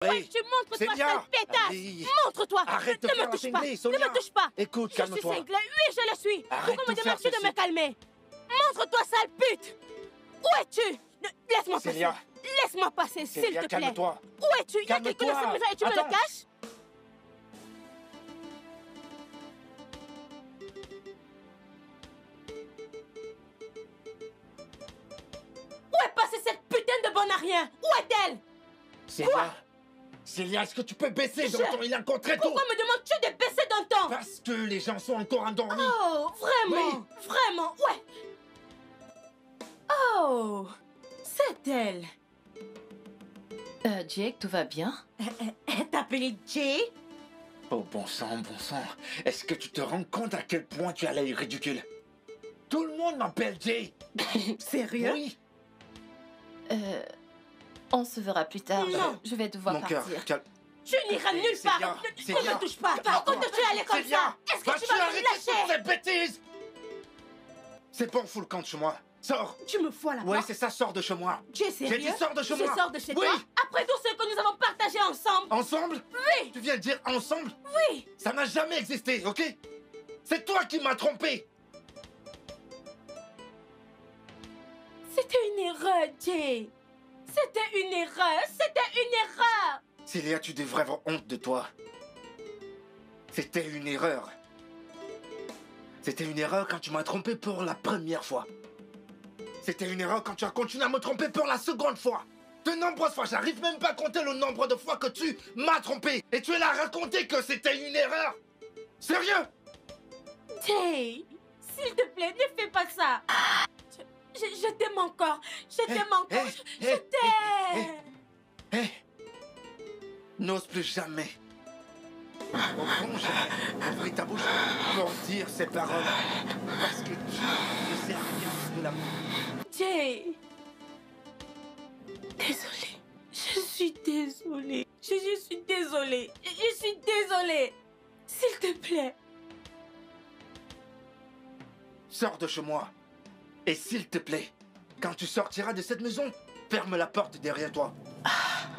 Ouais, tu montres-toi, sale pétasse. Montre-toi. Arrête de ne faire me la touche pas. cinglée, Sonia. Ne me touche pas. Écoute, calme-toi. Je suis cinglée, oui, je le suis. Arrête Pourquoi me de faire demandes-tu de ceci. me calmer? Montre-toi, sale pute. Où es-tu? Laisse-moi passer. Célia. Laisse-moi passer, s'il te plaît. Calme-toi. Où es-tu? Il y a quelqu'un dans cette maison et tu me le Attends. caches? Où est passée cette putain de bonne à rien? Où est-elle? Célia. Célia, est-ce que tu peux baisser dans ton... Il est encore très tôt. Pourquoi me demandes-tu de baisser d'un ton? Parce que les gens sont encore endormis. Oh, vraiment? Oui. Vraiment? Ouais. Oh, c'est elle. Jake, tout va bien? Elle t'appelait Jay? Oh, bon sang, bon sang. Est-ce que tu te rends compte à quel point tu as l'air ridicule? Tout le monde m'appelle Jay. Sérieux? Oui. On se verra plus tard. Non. Je vais devoir Mon cœur, partir. calme. Tu n'iras nulle part. On ne me touche pas. Par contre, tu es allé comme ça. Est-ce que tu vas me arrêter toutes lâcher? ces bêtises? C'est bon, fous le camp de chez moi. Sors. Tu me fous à la Ouais, porte? c'est ça, sors de chez moi. Tu es sérieux? J'ai dit sors de chez moi. Je sors de chez Oui. toi? Après tout ce que nous avons partagé ensemble? Ensemble? Oui. Tu viens de dire ensemble? Oui. Ça n'a jamais existé, ok? C'est toi qui m'as trompé. C'était une erreur, Jay. C'était une erreur. C'était une erreur. Célia, tu devrais avoir honte de toi. C'était une erreur. C'était une erreur quand tu m'as trompé pour la première fois. C'était une erreur quand tu as continué à me tromper pour la seconde fois. De nombreuses fois, j'arrive même pas à compter le nombre de fois que tu m'as trompé. Et tu es là à raconter que c'était une erreur. Sérieux? Jay, s'il te plaît, ne fais pas ça. Je t'aime encore. Je t'aime encore. Je t'aime. Hé! N'ose plus jamais. Ouvrir ta bouche pour dire ces paroles. Parce que tu ne sais rien de l'amour. Jay. Désolée. Je suis désolée. Je suis désolée. Je suis désolée. S'il te plaît. Sors de chez moi. Et s'il te plaît, quand tu sortiras de cette maison, ferme la porte derrière toi.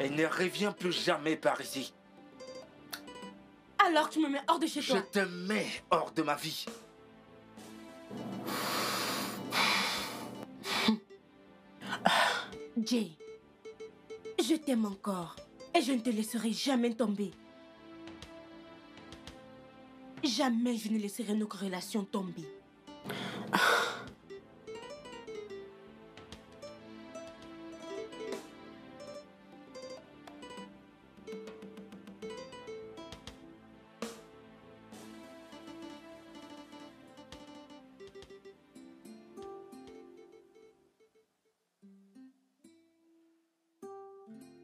Et ne reviens plus jamais par ici. Alors tu me mets hors de chez Je toi. te mets hors de ma vie. Jay, je t'aime encore. Et je ne te laisserai jamais tomber. Jamais je ne laisserai notre relation tomber.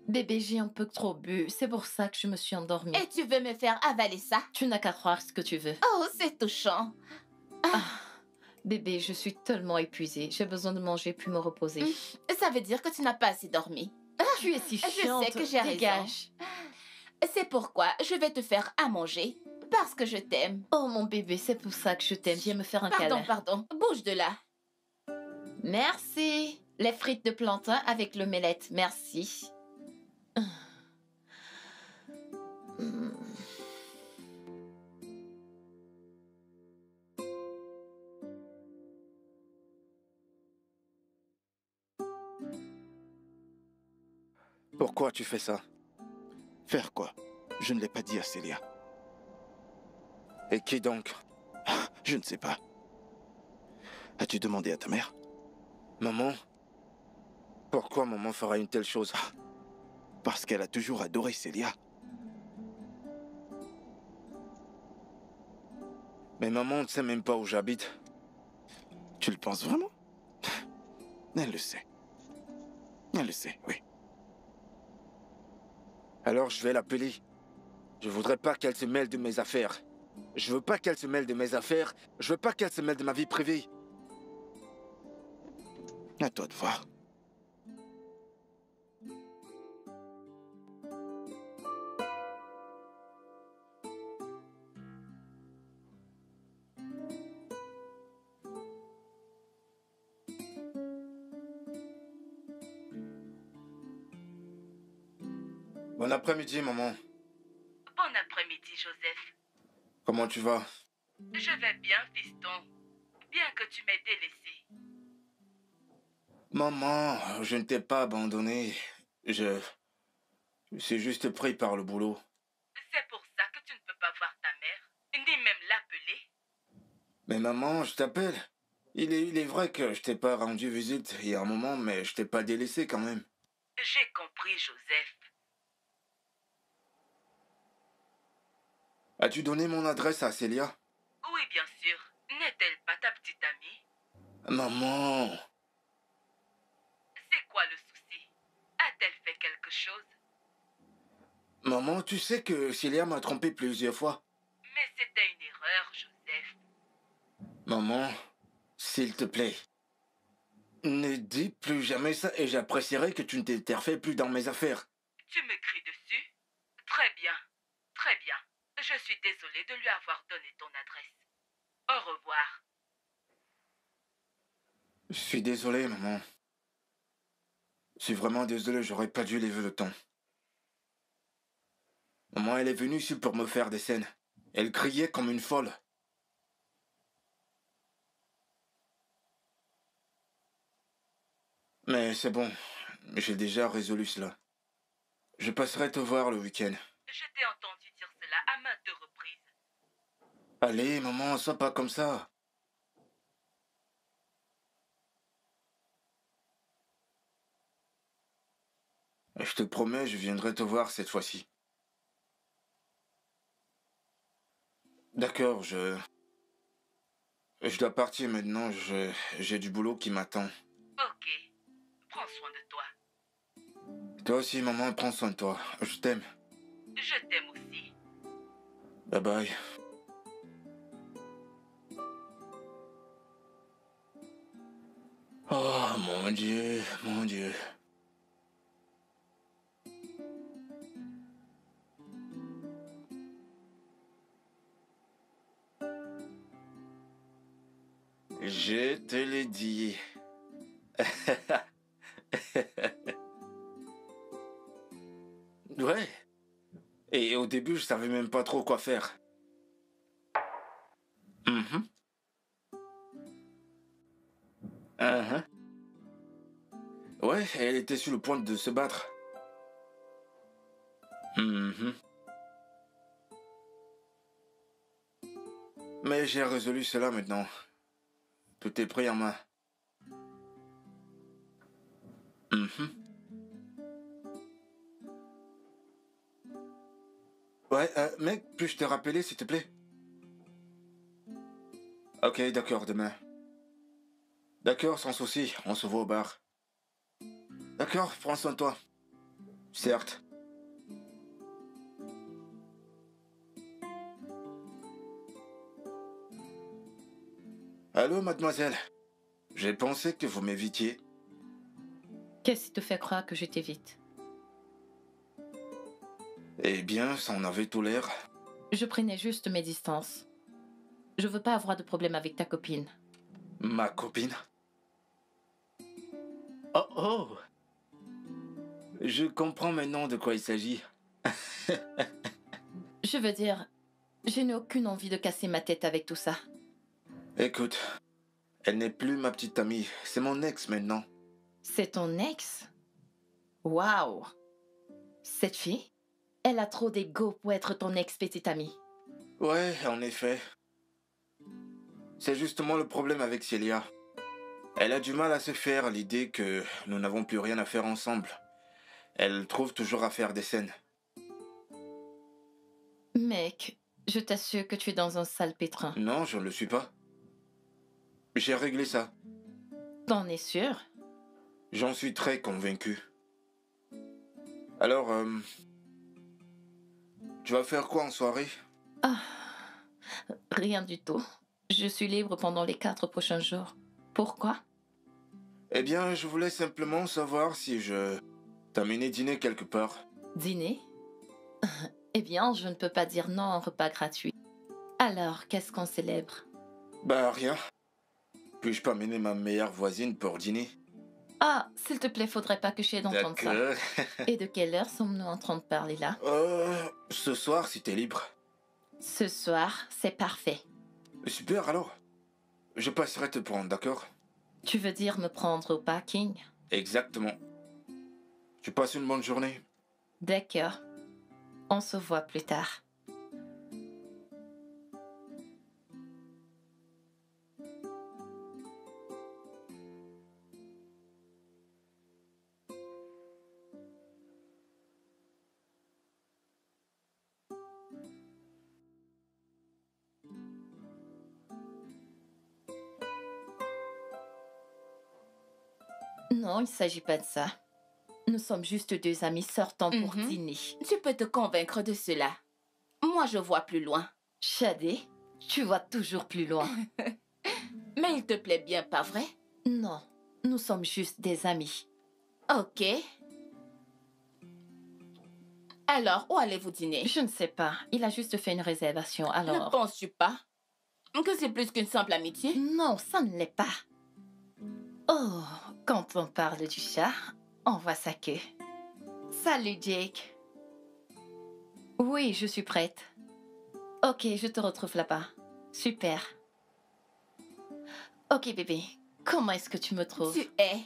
Bébé, j'ai un peu trop bu. C'est pour ça que je me suis endormie. Et tu veux me faire avaler ça? Tu n'as qu'à croire ce que tu veux. Oh, c'est touchant. Bébé, je suis tellement épuisée. J'ai besoin de manger puis me reposer. Ça veut dire que tu n'as pas assez dormi. Tu es si Je chiante. sais que j'ai Dégage. C'est pourquoi je vais te faire à manger. Parce que je t'aime. Oh mon bébé, c'est pour ça que je t'aime. Viens me faire un câlin. Pardon. Bouge de là. Merci. Les frites de plantain avec l'omelette. Merci. Pourquoi tu fais ça? Faire quoi? Je ne l'ai pas dit à Célia. Et qui donc? Je ne sais pas. As-tu demandé à ta mère? Maman? Pourquoi maman fera une telle chose? Parce qu'elle a toujours adoré Célia. Mais maman ne sait même pas où j'habite. Tu le penses vraiment? Elle le sait. Elle le sait, oui. Alors je vais l'appeler. Je voudrais pas qu'elle se mêle de mes affaires. Je veux pas qu'elle se mêle de mes affaires. Je veux pas qu'elle se mêle de ma vie privée. À toi de voir. Bon après-midi, maman. Bon après-midi, Joseph. Comment tu vas? Je vais bien, fiston. Bien que tu m'aies délaissé. Maman, je ne t'ai pas abandonné. Je suis juste pris par le boulot. C'est pour ça que tu ne peux pas voir ta mère, ni même l'appeler. Mais maman, je t'appelle. Il est vrai que je t'ai pas rendu visite il y a un moment, mais je t'ai pas délaissé quand même. J'ai compris, Joseph. As-tu donné mon adresse à Célia? Oui, bien sûr. N'est-elle pas ta petite amie? Maman, C'est quoi le souci? A-t-elle fait quelque chose? maman, tu sais que Célia m'a trompé plusieurs fois. Mais c'était une erreur, Joseph. Maman, s'il te plaît, ne dis plus jamais ça et j'apprécierais que tu ne t'interfères plus dans mes affaires. Tu me cries dessus? Très bien. Très bien. Je suis désolée de lui avoir donné ton adresse. Au revoir. Je suis désolé, maman. Je suis vraiment désolé, j'aurais pas dû lever le ton. Maman, elle est venue ici pour me faire des scènes. Elle criait comme une folle. Mais c'est bon, j'ai déjà résolu cela. Je passerai te voir le week-end. Je t'ai entendu dire cela à maintes reprises. Allez, maman, sois pas comme ça. Je te promets, je viendrai te voir cette fois-ci. D'accord, je dois partir maintenant, j'ai du boulot qui m'attend. Ok. Prends soin de toi. Toi aussi, maman, prends soin de toi. Je t'aime. Je t'aime aussi. Bye bye. Oh, mon Dieu, mon Dieu. Je te l'ai dit. Ouais. Et au début, je savais même pas trop quoi faire. Mhm. Mhm. Ouais, elle était sur le point de se battre. Mhm. Mais j'ai résolu cela maintenant. Tout est pris en main. Mhm. Ouais, mec, puis-je te rappeler, s'il te plaît? Ok, d'accord, demain. D'accord, sans souci, on se voit au bar. D'accord, prends soin de toi. Certes. Allô, mademoiselle. J'ai pensé que vous m'évitiez. Qu'est-ce qui te fait croire que je t'évite? Eh bien, ça en avait tout l'air. Je prenais juste mes distances. Je veux pas avoir de problème avec ta copine. Ma copine? Oh oh! Je comprends maintenant de quoi il s'agit. Je veux dire, je n'ai aucune envie de casser ma tête avec tout ça. Écoute, elle n'est plus ma petite amie, c'est mon ex maintenant. C'est ton ex? Waouh! Cette fille, elle a trop d'ego pour être ton ex-petite amie. Ouais, en effet. C'est justement le problème avec Célia. Elle a du mal à se faire à l'idée que nous n'avons plus rien à faire ensemble. Elle trouve toujours à faire des scènes. Mec, je t'assure que tu es dans un sale pétrin. Non, je ne le suis pas. J'ai réglé ça. T'en es sûr? J'en suis très convaincu. Alors, tu vas faire quoi en soirée? Ah, rien du tout. Je suis libre pendant les 4 prochains jours. Pourquoi? Eh bien, je voulais simplement savoir si je t'amenais dîner quelque part. Dîner? Eh bien, je ne peux pas dire non à un repas gratuit. Alors, qu'est-ce qu'on célèbre? Bah, rien. Puis-je pas amener ma meilleure voisine pour dîner? Ah, s'il te plaît, faudrait pas que j'aie d'entendre ça. D'accord. Et de quelle heure sommes-nous en train de parler là? Ce soir, si t'es libre. Ce soir, c'est parfait. Super, alors. Je passerai te prendre, d'accord? Tu veux dire me prendre au parking? Exactement. Tu passes une bonne journée? D'accord. On se voit plus tard. Non, il ne s'agit pas de ça. Nous sommes juste deux amis sortant pour dîner. Tu peux te convaincre de cela. Moi, je vois plus loin. Shadé, tu vois toujours plus loin. Mais il te plaît bien, pas vrai? Non, nous sommes juste des amis. Ok. Alors, où allez-vous dîner? Je ne sais pas, il a juste fait une réservation, Ne alors... penses-tu pas que c'est plus qu'une simple amitié? Non, ça ne l'est pas. Oh, quand on parle du chat, on voit sa queue. Salut, Jake. Oui, je suis prête. Ok, je te retrouve là-bas. Super. Ok, bébé, comment est-ce que tu me trouves? Tu es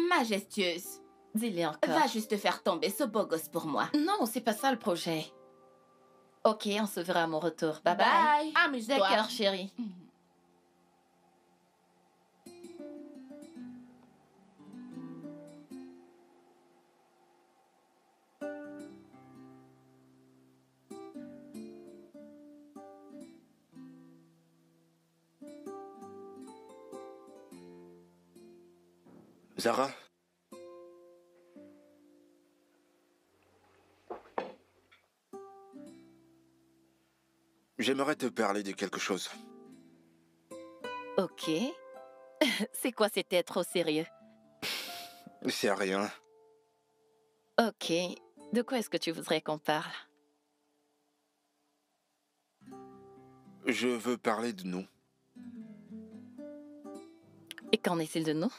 majestueuse. Dis-le encore. Va juste faire tomber ce beau gosse pour moi. Non, c'est pas ça le projet. Ok, on se verra à mon retour. Bye bye. Bye. Amuse-toi. D'accord, chérie. Zara? J'aimerais te parler de quelque chose. Ok. C'est quoi c'était trop sérieux? C'est rien. Ok. De quoi est-ce que tu voudrais qu'on parle? Je veux parler de nous. Et qu'en est-il de nous?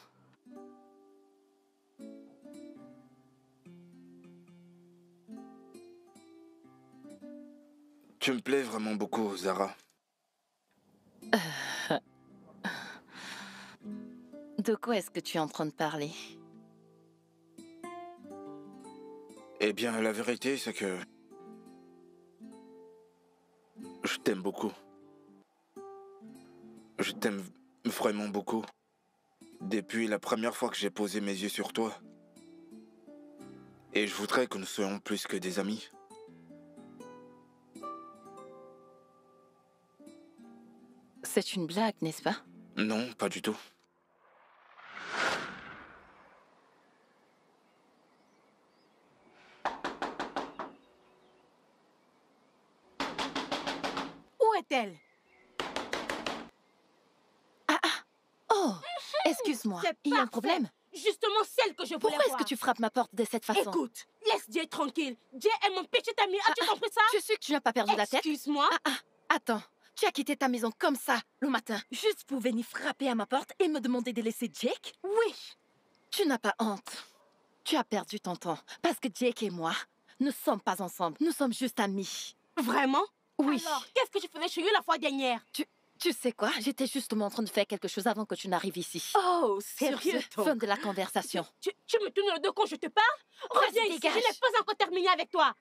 Tu me plais vraiment beaucoup, Zara. De quoi est-ce que tu es en train de parler? Eh bien, la vérité, c'est que... je t'aime beaucoup. Je t'aime vraiment beaucoup. Depuis la première fois que j'ai posé mes yeux sur toi. Et je voudrais que nous soyons plus que des amis. C'est une blague, n'est-ce pas? Non, pas du tout. Où est-elle? Oh, excuse-moi. C'est Il y a un parfait. problème? Justement celle que je voulais Pourquoi est-ce voir. que tu frappes ma porte de cette façon? Écoute, laisse Jay tranquille. Jay est mon petit ami. As-tu compris ça? Je suis que tu n'as pas perdu la tête? Excuse-moi. Attends, tu as quitté ta maison comme ça, le matin, juste pour venir frapper à ma porte et me demander de laisser Jake? Oui. Tu n'as pas honte. Tu as perdu ton temps, parce que Jake et moi, ne sommes pas ensemble. Nous sommes juste amis. Vraiment? Oui. Alors, qu'est-ce que tu faisais chez lui la fois dernière? Tu sais quoi? J'étais justement en train de faire quelque chose avant que tu n'arrives ici. Oh, Sur sérieux, ce, donc? fin de la conversation. Tu me tournes le dos quand je te parle? Reviens ici, dégage. je n'ai pas encore terminé avec toi.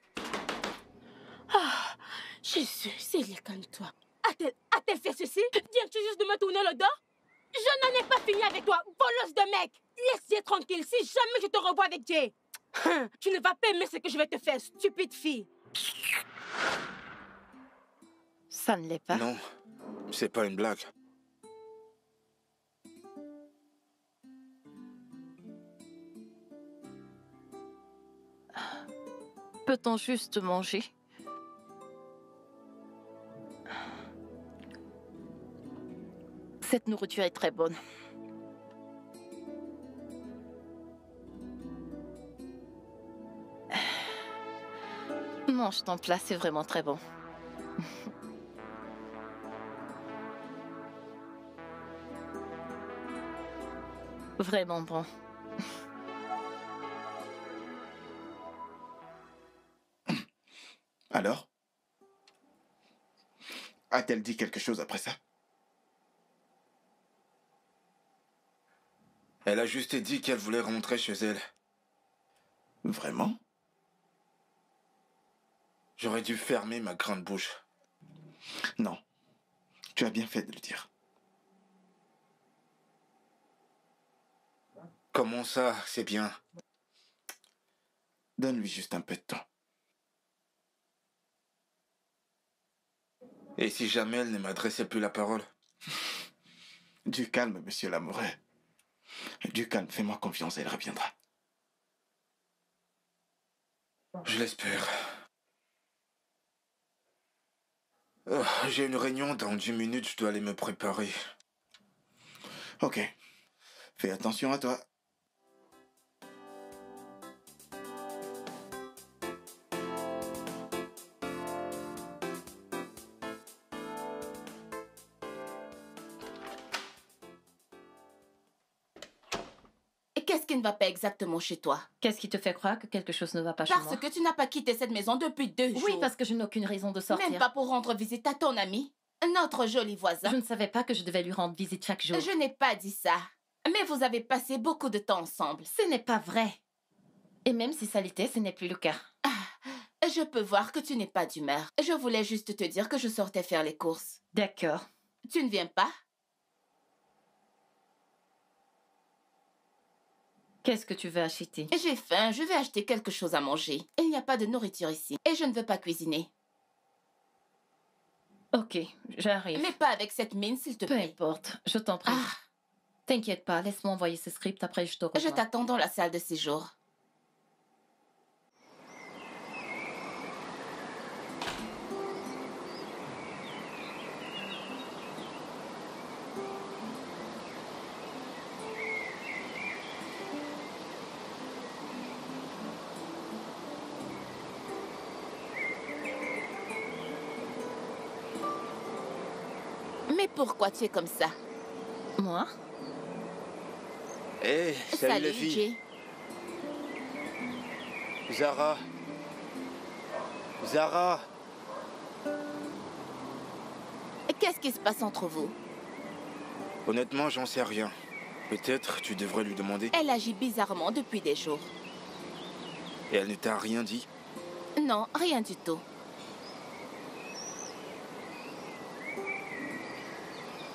Ah, Jésus, Célia, calme-toi. A-t-elle fait ceci? Viens-tu juste de me tourner le dos? Je n'en ai pas fini avec toi, voleuse de mec. Laisse Jay tranquille, si jamais je te revois avec Jay. Tu ne vas pas aimer ce que je vais te faire, stupide fille. Ça ne l'est pas. Non, c'est pas une blague. Peut-on juste manger? Cette nourriture est très bonne. Mange ton plat, c'est vraiment très bon. Vraiment bon. Alors? A-t-elle dit quelque chose après ça? Elle a juste dit qu'elle voulait rentrer chez elle. Vraiment? J'aurais dû fermer ma grande bouche. Non. Tu as bien fait de le dire. Comment ça, c'est bien? Donne-lui juste un peu de temps. Et si jamais elle ne m'adressait plus la parole? Du calme, monsieur l'amoureux. Du calme, fais-moi confiance, elle reviendra. Je l'espère. J'ai une réunion dans 10 minutes, je dois aller me préparer. Ok. Fais attention à toi. Et qu'est-ce qui ne va pas exactement chez toi? Qu'est-ce qui te fait croire que quelque chose ne va pas chez moi? Parce que tu n'as pas quitté cette maison depuis 2 jours. Oui, parce que je n'ai aucune raison de sortir. Même pas pour rendre visite à ton ami, notre joli voisin. Je ne savais pas que je devais lui rendre visite chaque jour. Je n'ai pas dit ça. Mais vous avez passé beaucoup de temps ensemble. Ce n'est pas vrai. Et même si ça l'était, ce n'est plus le cas. Je peux voir que tu n'es pas d'humeur. Je voulais juste te dire que je sortais faire les courses. D'accord. Tu ne viens pas? Qu'est-ce que tu veux acheter? J'ai faim, je vais acheter quelque chose à manger. Il n'y a pas de nourriture ici. Et je ne veux pas cuisiner. Ok, j'arrive. Mais pas avec cette mine, s'il te Peu plaît. importe, je t'en prie. Ah, T'inquiète pas, laisse-moi envoyer ce script, après je te rejoins. je t'attends dans la salle de séjour. Mais pourquoi tu es comme ça? Moi? Hé, salut les filles. Jay. Zara. Zara. Qu'est-ce qui se passe entre vous? Honnêtement, j'en sais rien. Peut-être tu devrais lui demander. Elle agit bizarrement depuis des jours. Et elle ne t'a rien dit? Non, rien du tout.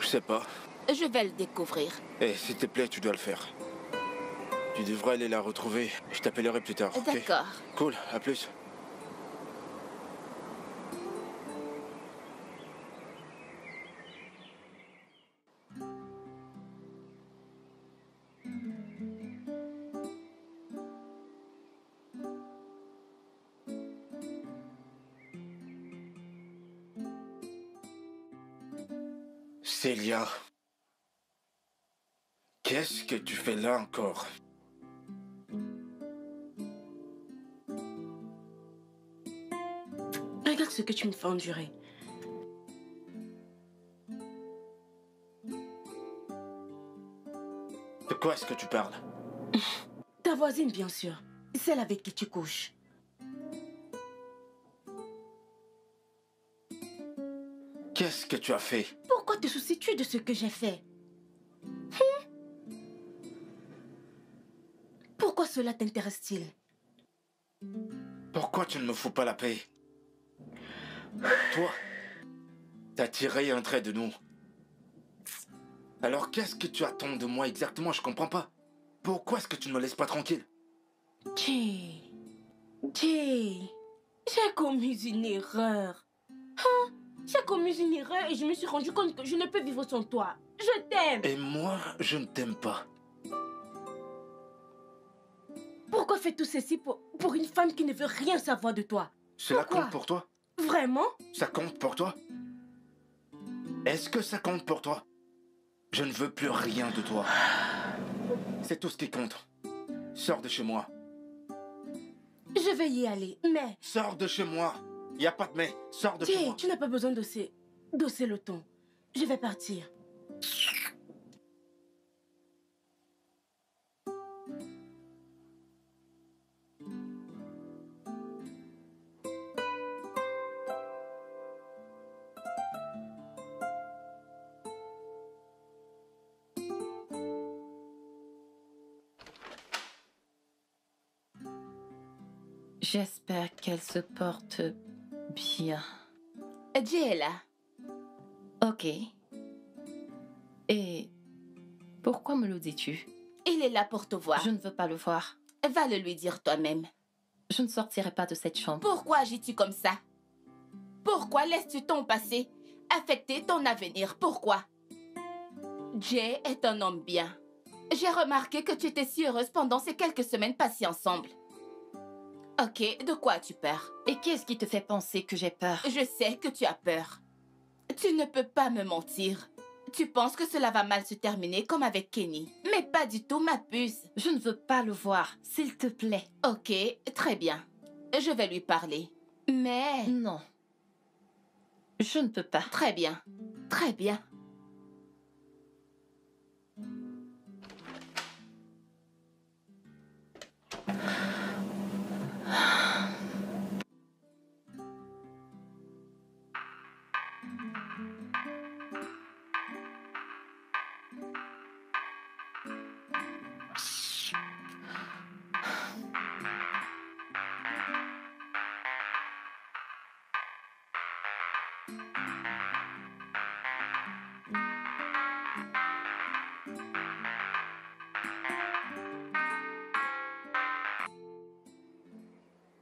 Je sais pas. Je vais le découvrir. Hé, s'il te plaît, tu dois le faire. Tu devrais aller la retrouver. Je t'appellerai plus tard, ok? D'accord. Cool, à plus. Célia. Qu'est-ce que tu fais là encore? Regarde ce que tu me fais endurer. De quoi est-ce que tu parles? Ta voisine, bien sûr. Celle avec qui tu couches. Qu'est-ce que tu as fait? Pourquoi te soucies-tu de ce que j'ai fait? Pourquoi cela t'intéresse-t-il? Pourquoi tu ne me fous pas la paix? Toi, t'as tiré un trait de nous. Alors qu'est-ce que tu attends de moi exactement? Je comprends pas. Pourquoi est-ce que tu ne me laisses pas tranquille? Jay, j'ai commis une erreur. Hein? J'ai commis une erreur et je me suis rendu compte que je ne peux vivre sans toi. Je t'aime. Et moi, je ne t'aime pas. Pourquoi fais tout ceci pour une femme qui ne veut rien savoir de toi? Cela Pourquoi? compte pour toi? Vraiment? Ça compte pour toi? Est-ce que ça compte pour toi? Je ne veux plus rien de toi. C'est tout ce qui compte. Sors de chez moi. Je vais y aller, mais... Sors de chez moi. Y a pas de mais. Sors de chez Jay, moi. tu n'as pas besoin d'osser le ton. Je vais partir. J'espère qu'elle se porte bien. Jay est là. Ok. Et pourquoi me le dis-tu? Il est là pour te voir. Je ne veux pas le voir. Va le lui dire toi-même. Je ne sortirai pas de cette chambre. Pourquoi agis-tu comme ça? Pourquoi laisses-tu ton passé affecter ton avenir? Pourquoi? Jay est un homme bien. J'ai remarqué que tu étais si heureuse pendant ces quelques semaines passées ensemble. Ok, de quoi as-tu peur? Et qu'est-ce qui te fait penser que j'ai peur? Je sais que tu as peur. Tu ne peux pas me mentir. Tu penses que cela va mal se terminer comme avec Kenny. Mais pas du tout, ma puce. Je ne veux pas le voir, s'il te plaît. Ok, très bien. Je vais lui parler. Mais... Non. Je ne peux pas. Très bien. Très bien.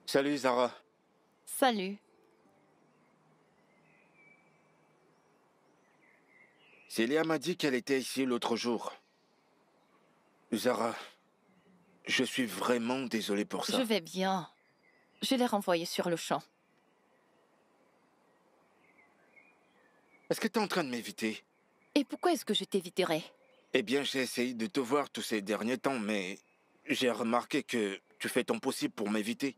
Salut Zara. Salut. Célia m'a dit qu'elle était ici l'autre jour. Zara, je suis vraiment désolé pour ça. Je vais bien. Je l'ai renvoyé sur le champ. Est-ce que tu es en train de m'éviter? Et pourquoi est-ce que je t'éviterais? Eh bien, j'ai essayé de te voir tous ces derniers temps, mais j'ai remarqué que tu fais ton possible pour m'éviter.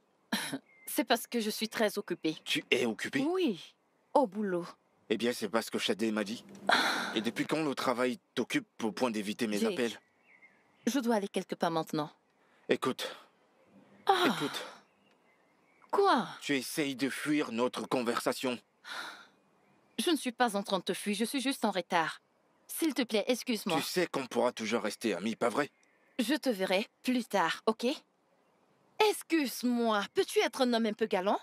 C'est parce que je suis très occupée. Tu es occupé? Oui, au boulot. Eh bien, c'est parce que Shadé m'a dit. Et depuis quand le travail t'occupe au point d'éviter mes Jake. appels? Je dois aller quelque part maintenant. Écoute, Ah, écoute, quoi? tu essayes de fuir notre conversation. Je ne suis pas en train de te fuir, je suis juste en retard. S'il te plaît, excuse-moi. Tu sais qu'on pourra toujours rester amis, pas vrai? Je te verrai plus tard, ok? Excuse-moi, peux-tu être un homme un peu galant?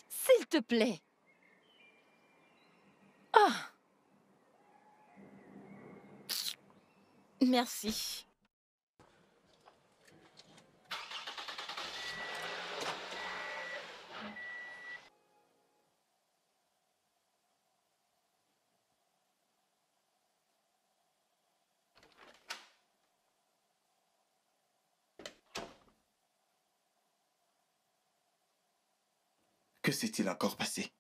S'il te plaît. Ah. Merci. Que s'est-il encore passé?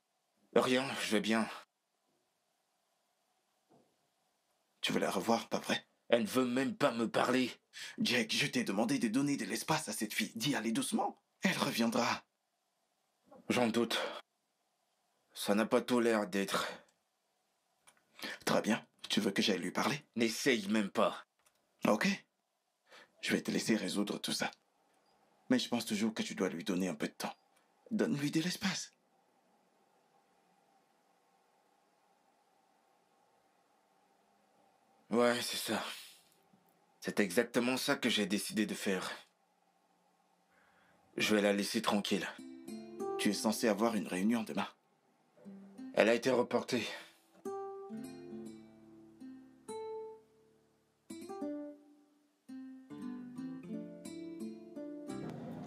Rien, je vais bien. Tu veux la revoir, pas vrai? Elle ne veut même pas me parler. Jake, je t'ai demandé de donner de l'espace à cette fille. Dis, allez doucement. Elle reviendra. J'en doute. Ça n'a pas tout l'air d'être. Très bien. Tu veux que j'aille lui parler? N'essaye même pas. Ok. Je vais te laisser résoudre tout ça. Mais je pense toujours que tu dois lui donner un peu de temps. Donne-lui de l'espace. Ouais, c'est ça. C'est exactement ça que j'ai décidé de faire. Je vais la laisser tranquille. Tu es censé avoir une réunion demain. Elle a été reportée.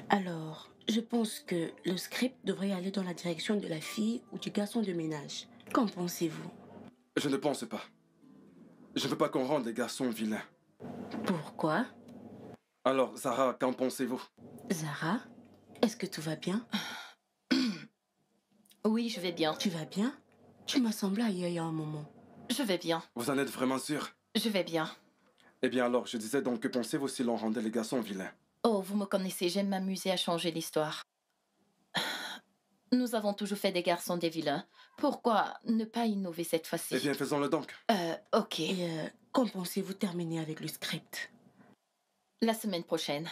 Alors, je pense que le script devrait aller dans la direction de la fille ou du garçon de ménage. Qu'en pensez-vous? Je ne pense pas. Je ne veux pas qu'on rende les garçons vilains. Pourquoi? Alors, Zara, qu'en pensez-vous? Zara, est-ce que tout va bien? Oui, je vais bien. Tu vas bien? Tu m'as semblé ailleurs il y a un moment. Je vais bien. Vous en êtes vraiment sûr? Je vais bien. Eh bien alors, je disais donc, que pensez-vous si l'on rendait les garçons vilains? Oh, vous me connaissez, j'aime m'amuser à changer l'histoire. Nous avons toujours fait des garçons des vilains. Pourquoi ne pas innover cette fois-ci? Eh bien, faisons-le donc. Ok. Et quand pensez-vous terminer avec le script? La semaine prochaine.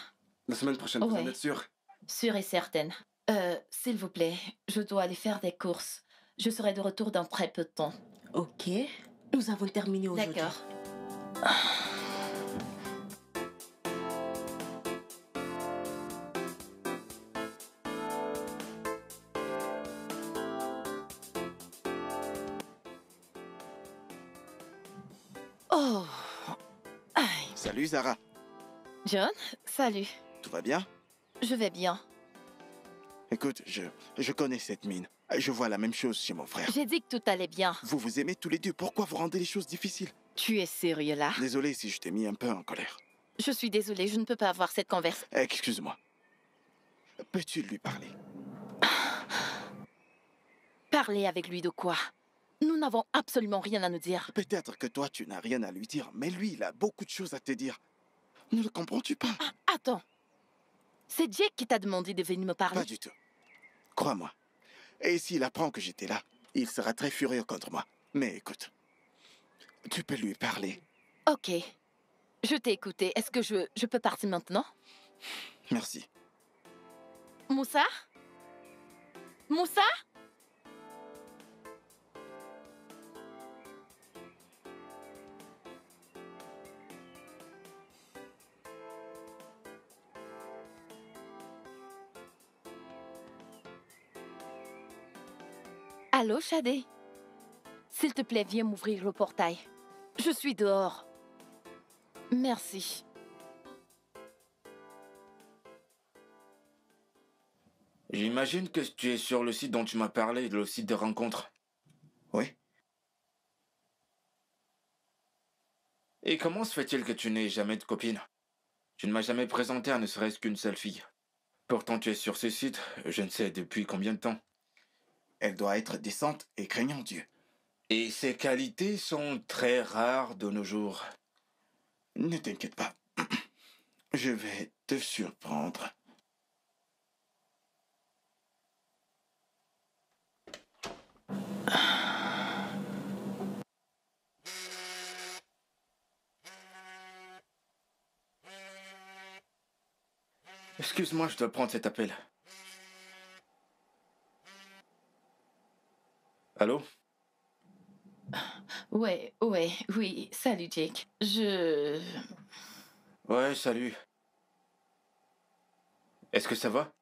La semaine prochaine, vous en Ouais. êtes sûr? Sûre et certaine. S'il vous plaît, je dois aller faire des courses. Je serai de retour dans très peu de temps. Ok, nous avons terminé aujourd'hui. D'accord. Oh. Aïe. Salut Zara, John, salut. tout va bien? Je vais bien. Écoute, je connais cette mine. Je vois la même chose chez mon frère. J'ai dit que tout allait bien. Vous vous aimez tous les deux, pourquoi vous rendez les choses difficiles? Tu es sérieux là? Désolé si je t'ai mis un peu en colère. Je suis désolée, je ne peux pas avoir cette conversation. Excuse-moi. Peux-tu lui parler? Parler avec lui de quoi? Nous n'avons absolument rien à nous dire. Peut-être que toi, tu n'as rien à lui dire, mais lui, il a beaucoup de choses à te dire. Ne le comprends-tu pas? Ah, attends. C'est Jake qui t'a demandé de venir me parler? Pas du tout. Crois-moi. Et s'il apprend que j'étais là, il sera très furieux contre moi. Mais écoute, tu peux lui parler. Ok. Je t'ai écouté. Est-ce que je peux partir maintenant? Merci. Moussa? Moussa? Allô, Shadé? S'il te plaît, viens m'ouvrir le portail. Je suis dehors. Merci. J'imagine que tu es sur le site dont tu m'as parlé, le site de rencontre. Oui? Et comment se fait-il que tu n'aies jamais de copine? Tu ne m'as jamais présenté à ne serait-ce qu'une seule fille. Pourtant tu es sur ce site, je ne sais depuis combien de temps. Elle doit être décente et craignant Dieu. Et ses qualités sont très rares de nos jours. Ne t'inquiète pas. Je vais te surprendre. Excuse-moi, je dois prendre cet appel. Allô? Oui. Salut, Jake. Ouais, salut. Est-ce que ça va?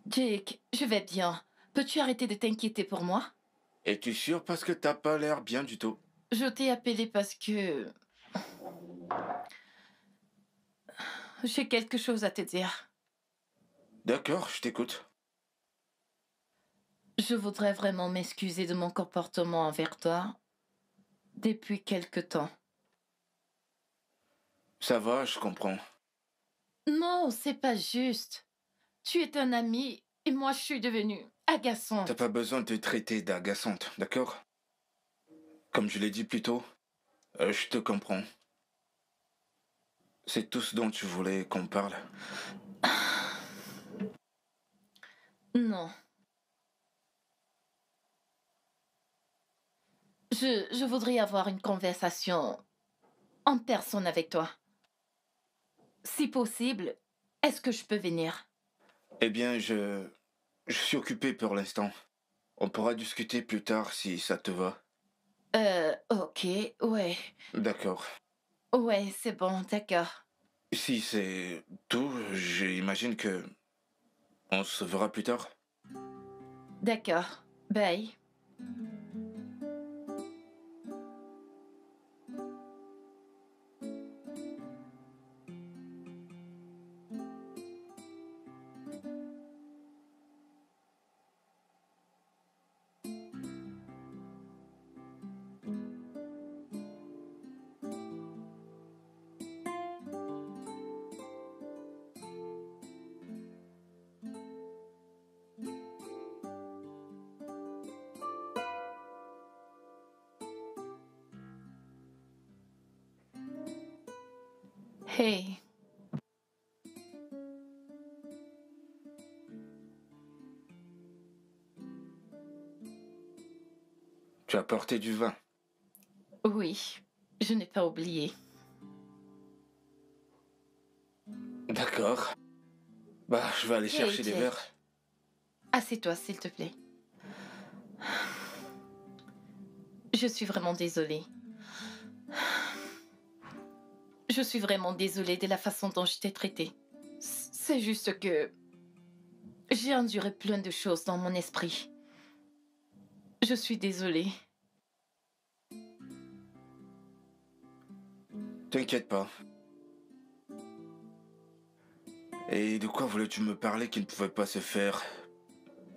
Jake, je vais bien. Peux-tu arrêter de t'inquiéter pour moi? Es-tu sûr parce que t'as pas l'air bien du tout? Je t'ai appelé parce que... j'ai quelque chose à te dire. D'accord, je t'écoute. Je voudrais vraiment m'excuser de mon comportement envers toi depuis quelque temps. Ça va, je comprends. Non, c'est pas juste. Tu es un ami et moi je suis devenue agaçante. T'as pas besoin de te traiter d'agaçante, d'accord? Comme je l'ai dit plus tôt, je te comprends. C'est tout ce dont tu voulais qu'on parle. Non. Je voudrais avoir une conversation en personne avec toi. Si possible, est-ce que je peux venir? Eh bien, je suis occupé pour l'instant. On pourra discuter plus tard si ça te va. Ok, ouais. D'accord. Ouais, c'est bon, d'accord. Si c'est tout, j'imagine que on se verra plus tard. D'accord. Bye. Hey. Tu as porté du vin. Oui, je n'ai pas oublié. D'accord. Bah, je vais aller chercher des Jake. verres. Assieds-toi, s'il te plaît. Je suis vraiment désolée. Je suis vraiment désolée de la façon dont je t'ai traitée. C'est juste que j'ai enduré plein de choses dans mon esprit. Je suis désolée. T'inquiète pas. Et de quoi voulais-tu me parler qui ne pouvait pas se faire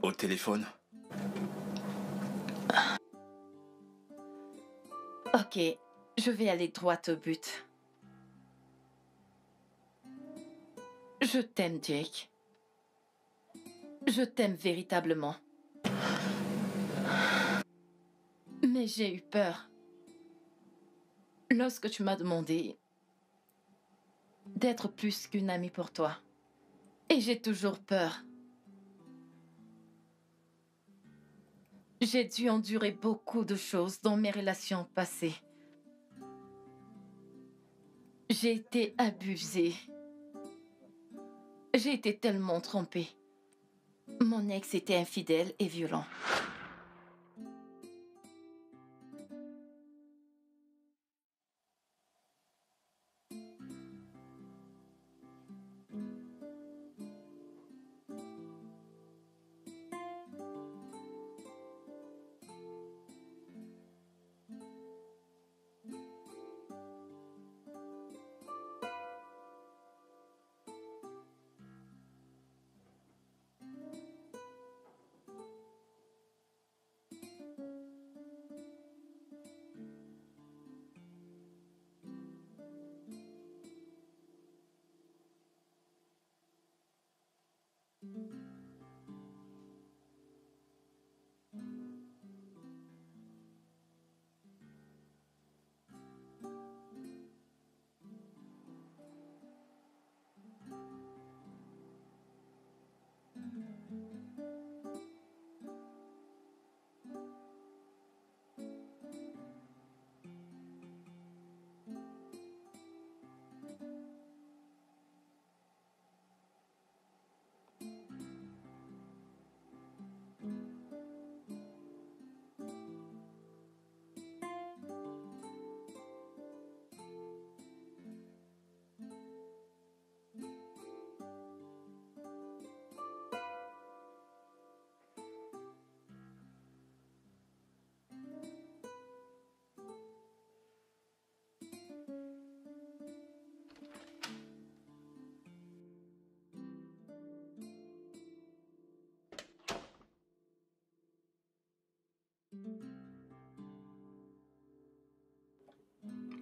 au téléphone? Ok, je vais aller droit au but. Je t'aime, Jake. Je t'aime véritablement. Mais j'ai eu peur. Lorsque tu m'as demandé d'être plus qu'une amie pour toi. Et j'ai toujours peur. J'ai dû endurer beaucoup de choses dans mes relations passées. J'ai été abusée. J'ai été tellement trompée. Mon ex était infidèle et violent.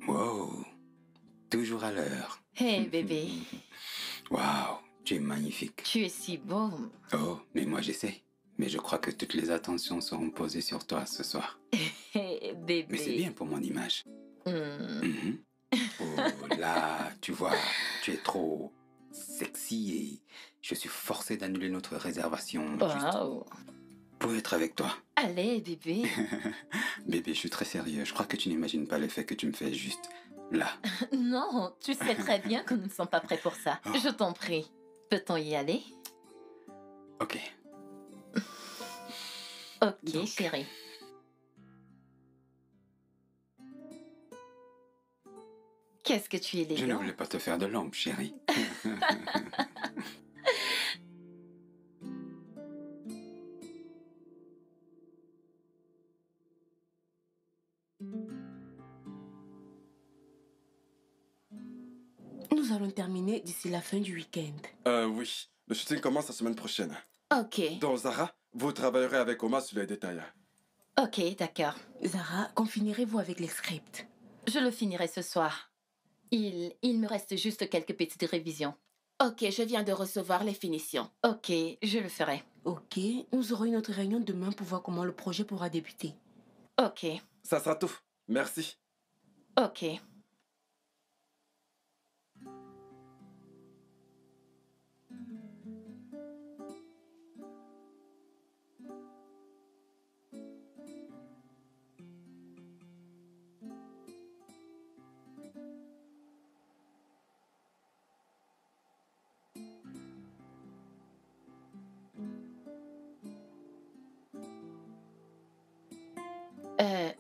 Wow, toujours à l'heure. Hey, bébé. Waouh, tu es magnifique. Tu es si beau. Oh, mais moi j'essaie. Mais je crois que toutes les attentions seront posées sur toi ce soir. Hey, bébé. Mais c'est bien pour mon image. Hmm. Mhm. Oh là, tu vois, tu es trop sexy et je suis forcé d'annuler notre réservation juste Wow. pour être avec toi. Allez, bébé. Bébé, je suis très sérieux. Je crois que tu n'imagines pas l'effet que tu me fais juste là. Non, tu sais très bien que nous ne sommes pas prêts pour ça. Oh. Je t'en prie. Peut-on y aller? Ok. Ok, Donc. chérie. Qu'est-ce que tu es élégant. Je ne voulais pas te faire de l'ombre, chérie. Nous allons terminer d'ici la fin du week-end. Oui. Le shooting commence la semaine prochaine. Ok, Donc, Zara, vous travaillerez avec Oma sur les détails. ok, d'accord. Zara, quand finirez-vous avec les scripts? Je le finirai ce soir. Il me reste juste quelques petites révisions. Ok, je viens de recevoir les finitions. Ok, je le ferai. Ok, nous aurons une autre réunion demain pour voir comment le projet pourra débuter. Ok, Ça sera tout. Merci. ok.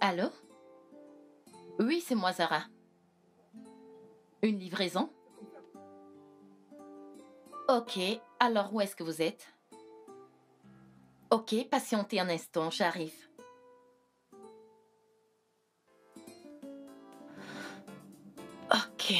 Allô? Oui, c'est moi, Zara. Une livraison? Ok, alors où est-ce que vous êtes? Ok, patientez un instant, j'arrive. Ok. Ok.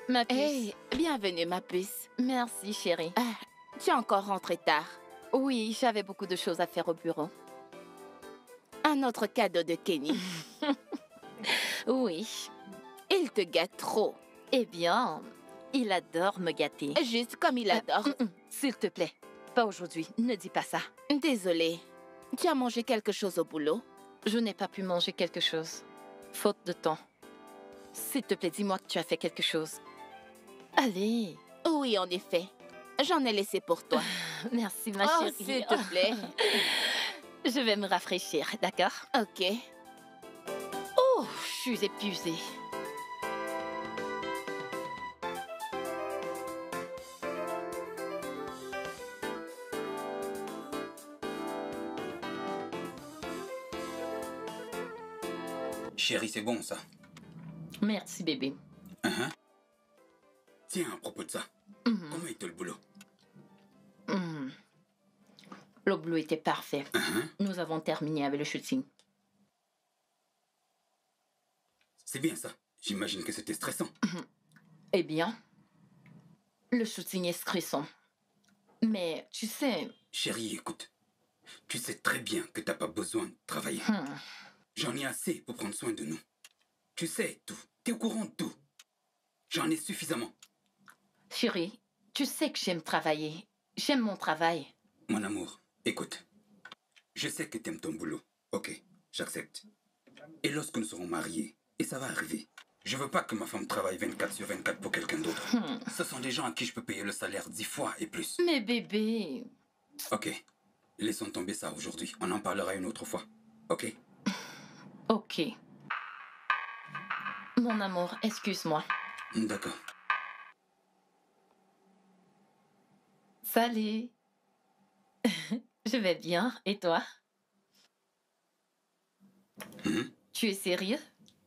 Ma puce. Hey, bienvenue, ma puce. Merci, chérie. Ah, tu es encore rentrée tard. Oui, j'avais beaucoup de choses à faire au bureau. Un autre cadeau de Kenny. Oui. Il te gâte trop. Eh bien, il adore me gâter. Juste comme il adore. S'il te plaît, pas aujourd'hui. Ne dis pas ça. Désolée. Tu as mangé quelque chose au boulot? Je n'ai pas pu manger quelque chose. Faute de temps. S'il te plaît, dis-moi que tu as fait quelque chose. Allez. Oui, en effet. J'en ai laissé pour toi. Merci, ma Oh, chérie. s'il te plaît. Je vais me rafraîchir, d'accord? Ok. Oh, je suis épuisée. Chérie, c'est bon ça. Merci, bébé. Tiens, à propos de ça, Mhm. comment était le boulot? Mhm. Le boulot était parfait. Nous avons terminé avec le shooting. C'est bien ça. J'imagine que c'était stressant. Eh bien, le shooting est stressant. Mais tu sais... Chérie, écoute. Tu sais très bien que t'as pas besoin de travailler. J'en ai assez pour prendre soin de nous. Tu sais tout. T'es au courant de tout. J'en ai suffisamment. Chérie, tu sais que j'aime travailler. J'aime mon travail. Mon amour, écoute. Je sais que t'aimes ton boulot. Ok, j'accepte. Et lorsque nous serons mariés, et ça va arriver, je veux pas que ma femme travaille 24/24 pour quelqu'un d'autre. Ce sont des gens à qui je peux payer le salaire 10 fois et plus. Mais bébé... Ok, laissons tomber ça aujourd'hui. On en parlera une autre fois. Ok? Ok. Mon amour, excuse-moi. D'accord. Salut. Je vais bien. Et toi? Tu es sérieux?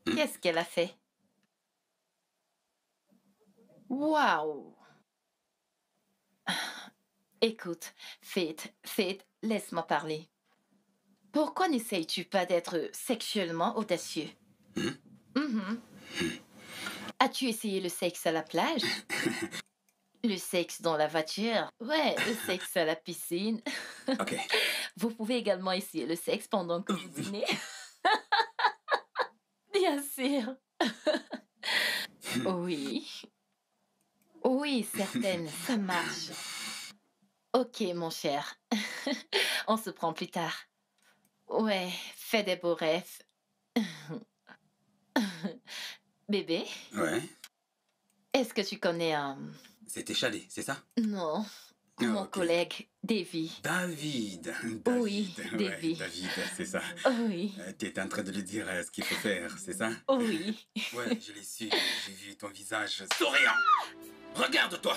Qu'est-ce qu'elle a fait? Waouh! Écoute, Faith, laisse-moi parler. Pourquoi n'essayes-tu pas d'être sexuellement audacieux? As-tu essayé le sexe à la plage? Le sexe dans la voiture? Ouais, le sexe à la piscine. Ok. Vous pouvez également essayer le sexe pendant que vous dînez. Bien sûr. Oui. Oui, certaines, ça marche. Ok, mon cher. On se prend plus tard. Ouais, fais des beaux rêves. Bébé, Ouais. est-ce que tu connais un... C'était Chadé, c'est ça? Non, Ah, mon ok. collègue, Davy. David. Oui, Ouais, Davy. David, c'est ça. Oui, Tu étais en train de lui dire ce qu'il faut faire, c'est ça? oui. Ouais, je l'ai su. J'ai vu ton visage souriant. Regarde-toi.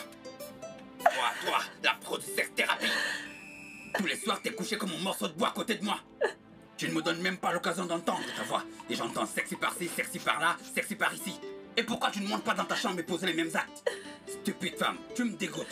Toi, la pro de sexe-thérapie. Tous les soirs, t'es couché comme un morceau de bois à côté de moi. Tu ne me donnes même pas l'occasion d'entendre ta voix. Et j'entends sexy par-ci, sexy par-là, sexy par-ici. Et pourquoi tu ne montes pas dans ta chambre et poser les mêmes actes? Stupide femme, tu me dégoûtes.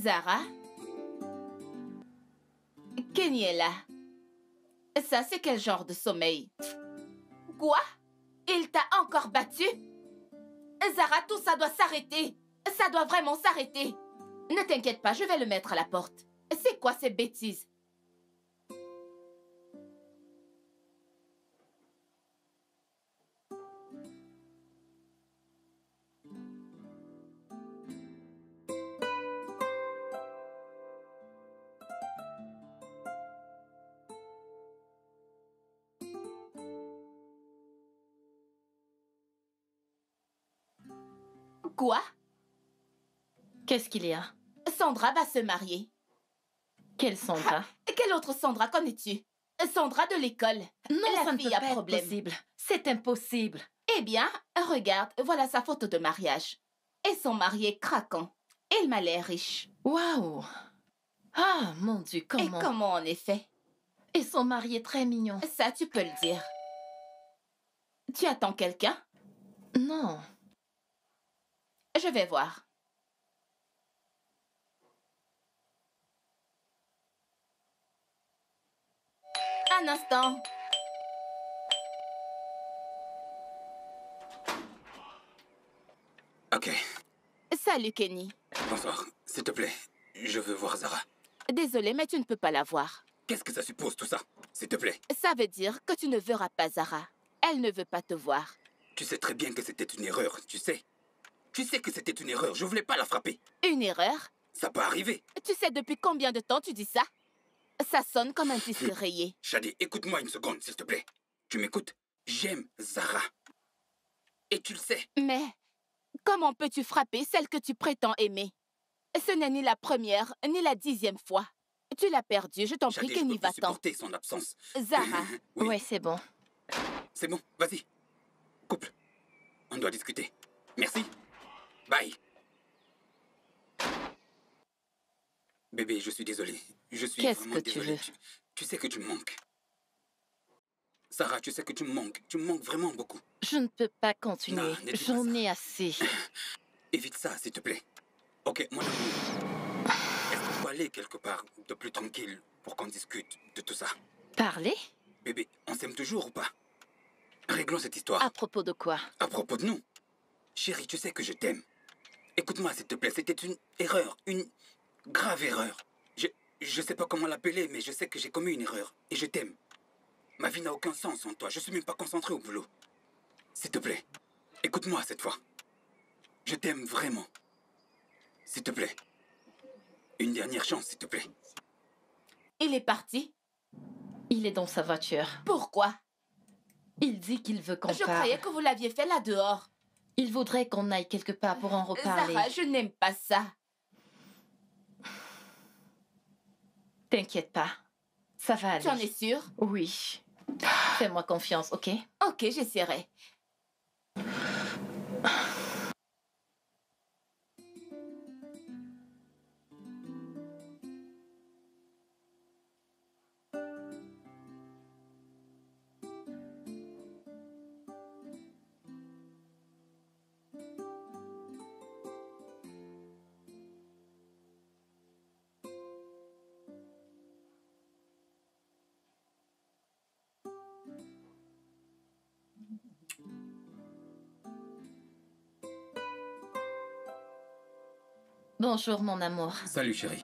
Zara? Kenny est là. Ça, c'est quel genre de sommeil? Quoi? Il t'a encore battu? Zara, tout ça doit s'arrêter. Ça doit vraiment s'arrêter. Ne t'inquiète pas, je vais le mettre à la porte. C'est quoi ces bêtises? Quoi? Qu'est-ce qu'il y a? Sandra va se marier. Quelle Sandra? Quelle autre Sandra connais-tu? Sandra de l'école. Non, La ça ne peut fille à pas être problème. possible. C'est impossible. Eh bien, regarde, voilà sa photo de mariage. Et son mari est craquant. Il m'a l'air riche. Waouh! Ah, mon Dieu, comment? Et comment en effet? Et son mari est très mignon. Ça, tu peux le dire. Tu attends quelqu'un? Non. Je vais voir. Un instant. Ok. Salut, Kenny. Bonsoir. S'il te plaît, je veux voir Zara. Désolée, mais tu ne peux pas la voir. Qu'est-ce que ça suppose tout ça? S'il te plaît. Ça veut dire que tu ne verras pas Zara. Elle ne veut pas te voir. Tu sais très bien que c'était une erreur, tu sais. Tu sais que c'était une erreur, je voulais pas la frapper. Une erreur? Ça peut arriver. Tu sais depuis combien de temps tu dis ça? Ça sonne comme un disque rayé. Shadi, écoute-moi une seconde, s'il te plaît. Tu m'écoutes? J'aime Zara. Et tu le sais. Mais comment peux-tu frapper celle que tu prétends aimer? Ce n'est ni la première, ni la 10e fois. Tu l'as perdue, je t'en prie, Shadi, Kenny, je peux plus va-t'en. supporter son absence. Zara. Oui, Ouais, c'est bon. c'est bon, vas-y. Couple. On doit discuter. Merci. Bye. Bébé, je suis désolé. Je suis Qu'est-ce vraiment que tu désolé. veux? Tu sais que tu me manques. Sarah, tu sais que tu me manques. Tu me manques vraiment beaucoup. Je ne peux pas continuer. Non, ne dis pas J'en ça. ai assez. Évite ça, s'il te plaît. Ok, mon amour. Est-ce qu'on peut aller quelque part de plus tranquille pour qu'on discute de tout ça? Parler? Bébé, on s'aime toujours ou pas? Réglons cette histoire. À propos de quoi? À propos de nous. Chérie, tu sais que je t'aime. Écoute-moi, s'il te plaît. C'était une erreur. Une grave erreur. Je sais pas comment l'appeler, mais je sais que j'ai commis une erreur. Et je t'aime. Ma vie n'a aucun sens sans toi. Je suis même pas concentré au boulot. S'il te plaît, écoute-moi cette fois. Je t'aime vraiment. S'il te plaît. Une dernière chance, s'il te plaît. Il est parti. Il est dans sa voiture. Pourquoi? Il dit qu'il veut qu'on Je parle. croyais que vous l'aviez fait là dehors. Il voudrait qu'on aille quelque part pour en reparler. Zara, je n'aime pas ça. T'inquiète pas. Ça va aller. Tu en es sûre? Oui. Fais-moi confiance, ok? Ok, j'essaierai. Bonjour, mon amour. Salut, chérie.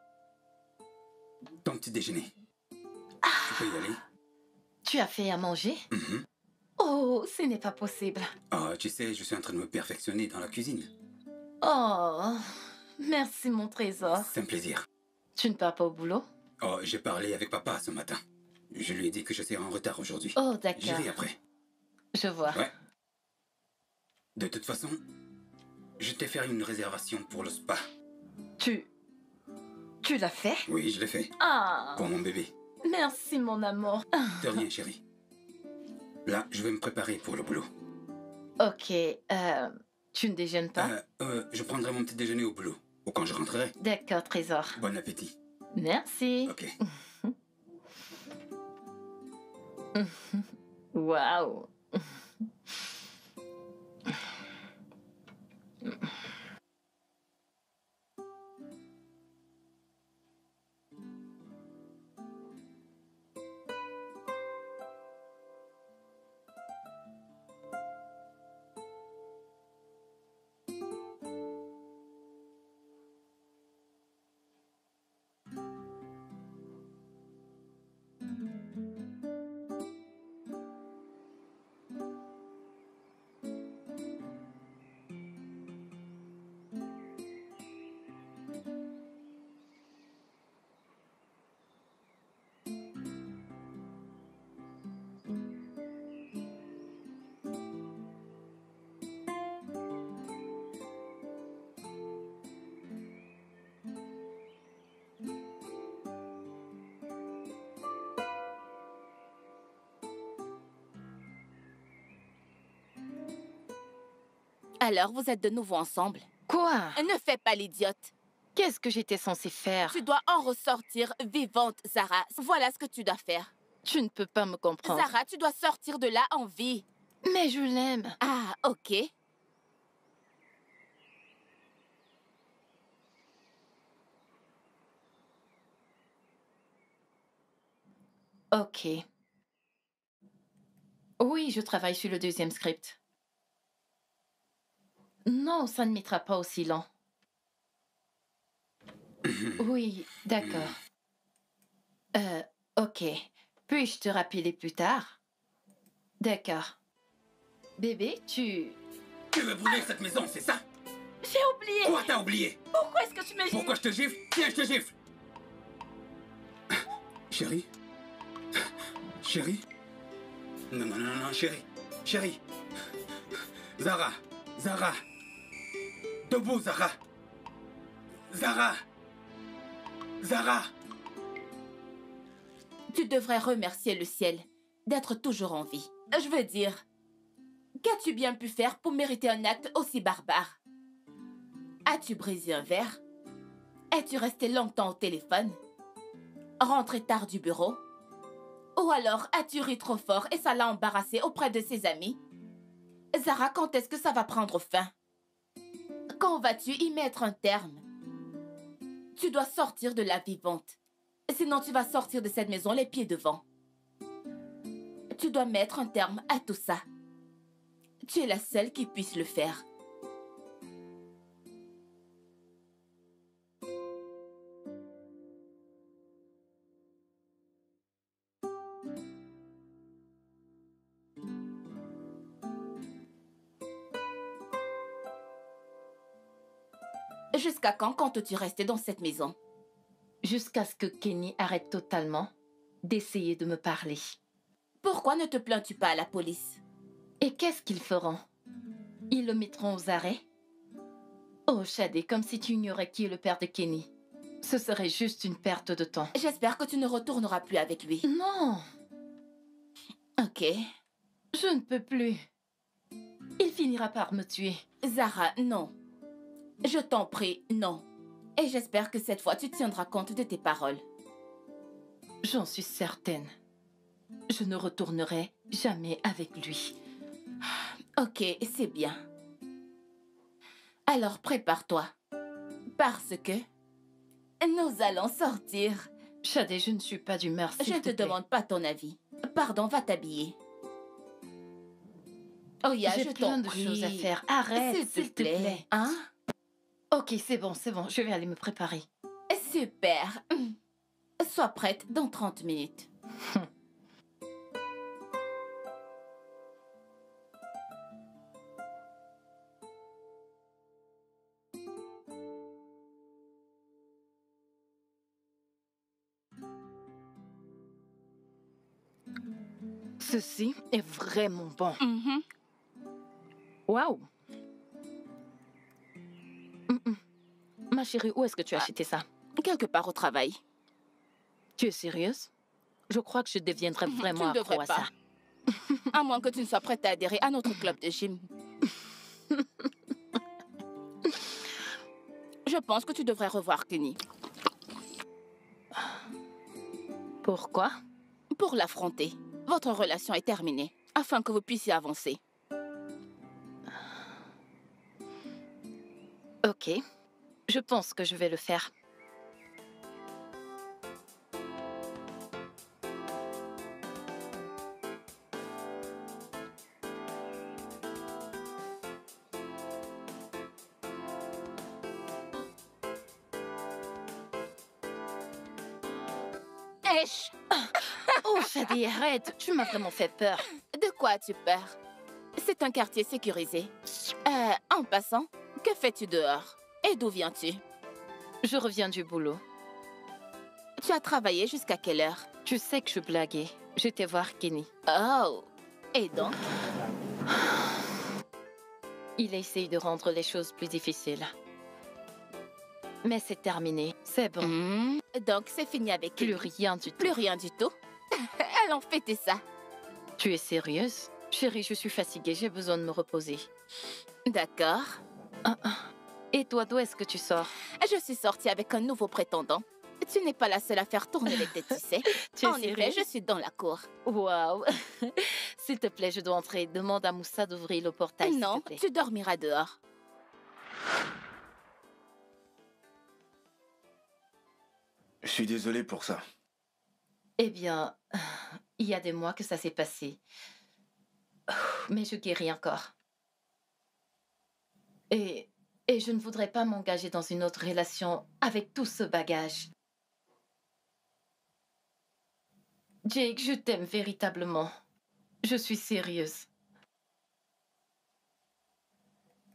Ton petit déjeuner. Tu peux y aller? Tu as fait à manger? Mhm. Oh, ce n'est pas possible. Oh, tu sais, je suis en train de me perfectionner dans la cuisine. Oh, merci, mon trésor. C'est un plaisir. Tu ne pars pas au boulot? Oh, j'ai parlé avec papa ce matin. Je lui ai dit que je serais en retard aujourd'hui. Oh, d'accord. J'irai après. Je vois. Ouais. De toute façon, je t'ai fait une réservation pour le spa. Tu l'as fait? Oui, je l'ai fait. Ah, Pour mon bébé. merci, mon amour. De rien, chérie. Là, je vais me préparer pour le boulot. Ok, tu ne déjeunes pas? Je prendrai mon petit déjeuner au boulot. Ou quand je rentrerai. D'accord, trésor. Bon appétit. Merci. Ok. Waouh. Alors, vous êtes de nouveau ensemble. Quoi? Ne fais pas l'idiote. Qu'est-ce que j'étais censée faire? Tu dois en ressortir vivante, Zara. Voilà ce que tu dois faire. Tu ne peux pas me comprendre. Zara, tu dois sortir de là en vie. Mais je l'aime. Ah, ok. Ok. Oui, je travaille sur le deuxième script. Non, ça ne mettra pas aussi lent. Oui, d'accord. Ok. Puis-je te rappeler plus tard? D'accord. Bébé, tu... Tu veux brûler cette maison, c'est ça? J'ai oublié. Quoi t'as oublié? Pourquoi est-ce que tu me gifles? Pourquoi je te gifle? Tiens, je te gifle. Chérie? Chérie? Non, non, non, non, chérie. Chérie. Zara. Zara. Debout, Zara. Zara. Zara. Tu devrais remercier le ciel d'être toujours en vie. Je veux dire, qu'as-tu bien pu faire pour mériter un acte aussi barbare? As-tu brisé un verre? Es-tu resté longtemps au téléphone? Rentré tard du bureau? Ou alors as-tu ri trop fort et ça l'a embarrassé auprès de ses amis? Zara, quand est-ce que ça va prendre fin? Quand vas-tu y mettre un terme? Tu dois sortir de la vivante. Sinon, tu vas sortir de cette maison les pieds devant. Tu dois mettre un terme à tout ça. Tu es la seule qui puisse le faire. Jusqu'à quand comptes-tu rester dans cette maison? Jusqu'à ce que Kenny arrête totalement d'essayer de me parler. Pourquoi ne te plains-tu pas à la police? Et qu'est-ce qu'ils feront? Ils le mettront aux arrêts? Oh, Shadé, comme si tu ignorais qui est le père de Kenny. Ce serait juste une perte de temps. J'espère que tu ne retourneras plus avec lui. Non, Ok. je ne peux plus. Il finira par me tuer. Zara, non. Je t'en prie, non. Et j'espère que cette fois, tu tiendras compte de tes paroles. J'en suis certaine. Je ne retournerai jamais avec lui. Ok, c'est bien. Alors prépare-toi. Parce que nous allons sortir. Shadé, je ne suis pas d'humeur, s'il Je te te plaît. demande pas ton avis. Pardon, va t'habiller. Oh, ya, J'ai je plein t'en de prie. choses à faire. Arrête, S'il te plaît. Hein? Ok, c'est bon, c'est bon. Je vais aller me préparer. Super. Sois prête dans 30 minutes. Ceci est vraiment bon. Mhm. Waouh. Ma chérie, où est-ce que tu as acheté ça? Quelque part au travail. Tu es sérieuse? Je crois que je deviendrai vraiment Tu ne accro devrais à ça. pas. À moins que tu ne sois prête à adhérer à notre club de gym. Je pense que tu devrais revoir Kenny. Pourquoi? Pour l'affronter. Votre relation est terminée, afin que vous puissiez avancer. Ok. Je pense que je vais le faire. Esh! Oh, Shadi, arrête. Tu m'as vraiment fait peur. De quoi as-tu peur? C'est un quartier sécurisé. En passant, que fais-tu dehors? Et d'où viens-tu? Je reviens du boulot. Tu as travaillé jusqu'à quelle heure? Tu sais que je blaguais. J'étais voir Kenny. Oh! Et donc? Il essaye de rendre les choses plus difficiles. Mais c'est terminé. C'est bon. Donc c'est fini avec Plus lui. rien du tout. Plus rien du tout? Allons fêter ça. Tu es sérieuse? Chérie, je suis fatiguée, j'ai besoin de me reposer. D'accord. Et toi, d'où est-ce que tu sors? Je suis sortie avec un nouveau prétendant. Tu n'es pas la seule à faire tourner les têtes, tu sais. Tu es En effet, sérieuse? je suis dans la cour. Waouh. S'il te plaît, je dois entrer. Demande à Moussa d'ouvrir le portail, s'il Non, te plaît. tu dormiras dehors. Je suis désolé pour ça. Eh bien, il y a des mois que ça s'est passé. Mais je guéris encore. Et je ne voudrais pas m'engager dans une autre relation avec tout ce bagage. Jake, je t'aime véritablement. Je suis sérieuse.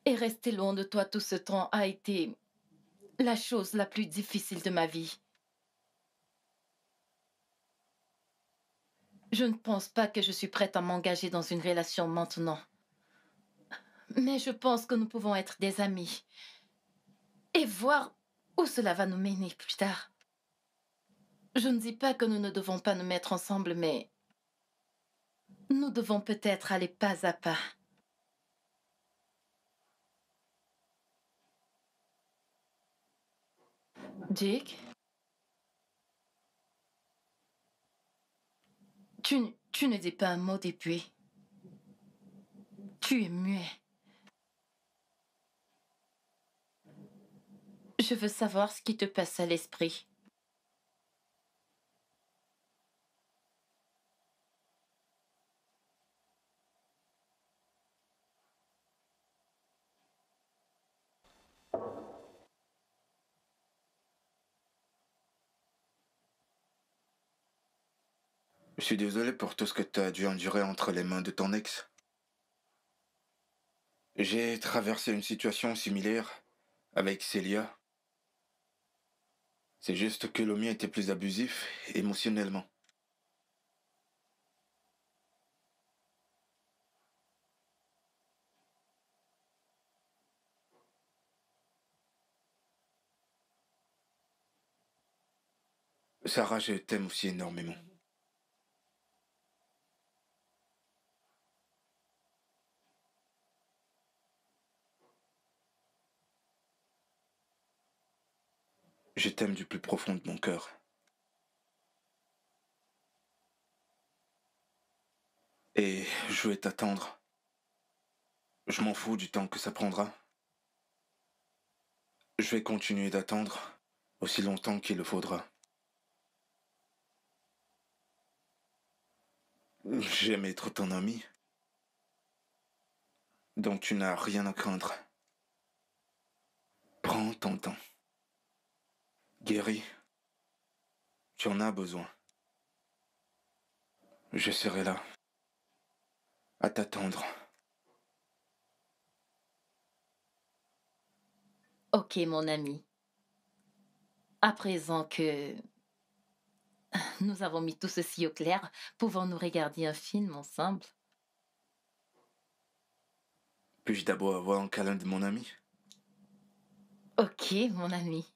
Et rester loin de toi tout ce temps a été la chose la plus difficile de ma vie. Je ne pense pas que je suis prête à m'engager dans une relation maintenant. Mais je pense que nous pouvons être des amis. Et voir où cela va nous mener plus tard. Je ne dis pas que nous ne devons pas nous mettre ensemble, mais nous devons peut-être aller pas à pas. Jake? Tu ne dis pas un mot depuis. Tu es muet. Je veux savoir ce qui te passe à l'esprit. Je suis désolé pour tout ce que tu as dû endurer entre les mains de ton ex. J'ai traversé une situation similaire avec Célia. C'est juste que le mien était plus abusif émotionnellement. Sarah, je t'aime aussi énormément. Je t'aime du plus profond de mon cœur. Et je vais t'attendre. Je m'en fous du temps que ça prendra. Je vais continuer d'attendre aussi longtemps qu'il le faudra. J'aime être ton ami. Donc tu n'as rien à craindre. Prends ton temps. Guéris. Tu en as besoin. Je serai là. À t'attendre. Ok, mon ami. À présent que nous avons mis tout ceci au clair, pouvons-nous regarder un film ensemble? Puis-je d'abord avoir un câlin de mon ami? Ok, mon ami.